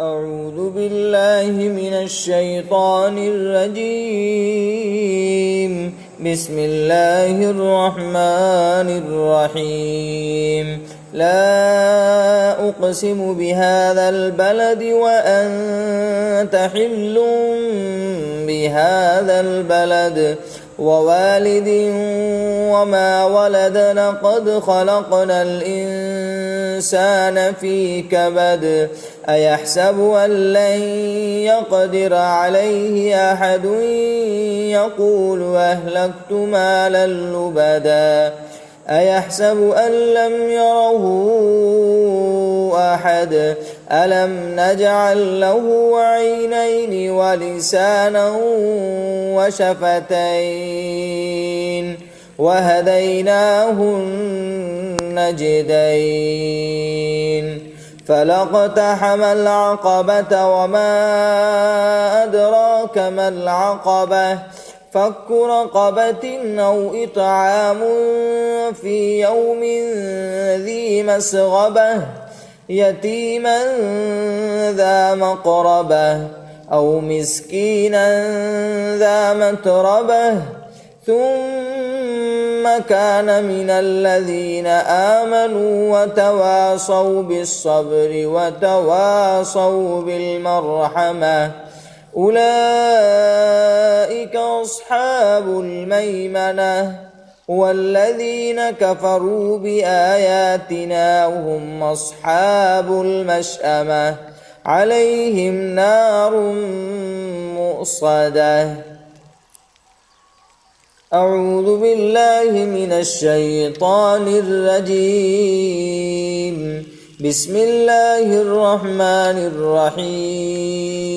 أعوذ بالله من الشيطان الرجيم. بسم الله الرحمن الرحيم. لا أقسم بهذا البلد وأنت حل بهذا البلد ووالد وما ولد لقد خلقنا الإنسان في كبد أيحسب أن لن يقدر عليه أحد يقول أهلكت مالا لبدا أيحسب أن لم يره أحد ألم نجعل له عينين ولسانا وشفتين وهديناه النجدين فلاقتحم العقبة وما أدراك ما العقبة فك رقبة أو إطعام في يوم ذي مسغبة يتيما ذا مقربة أو مسكينا ذا متربة ثم كان من الذين آمنوا وتواصوا بالصبر وتواصوا بالمرحمة أولئك أصحاب الميمنة والذين كفروا بآياتنا هم أصحاب المشأمة عليهم نار مؤصدة. أعوذ بالله من الشيطان الرجيم. بسم الله الرحمن الرحيم.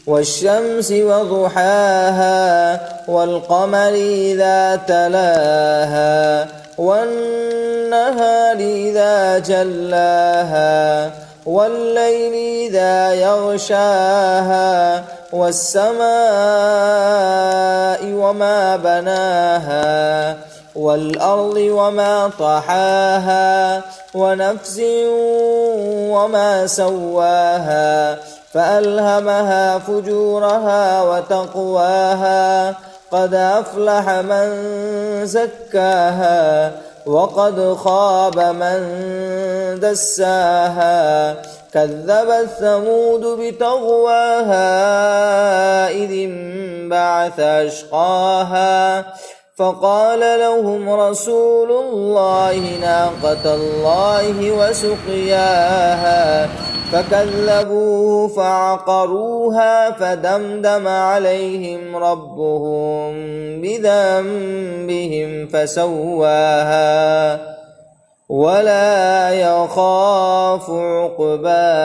والشمس وضحاها والقمر إذا تلاها والنهار إذا جلاها والليل إذا يغشاها والسماء وما بناها والأرض وما طحاها ونفس وما سواها فألهمها فجورها وتقواها قد أفلح من زكاها وقد خاب من دساها كذبت ثمود بطغواها إذ انبعث أشقاها فقال لهم رسول الله ناقة الله وسقياها فكذبوه فعقروها فدمدم عليهم ربهم بذنبهم فسواها ولا يخاف عقباها.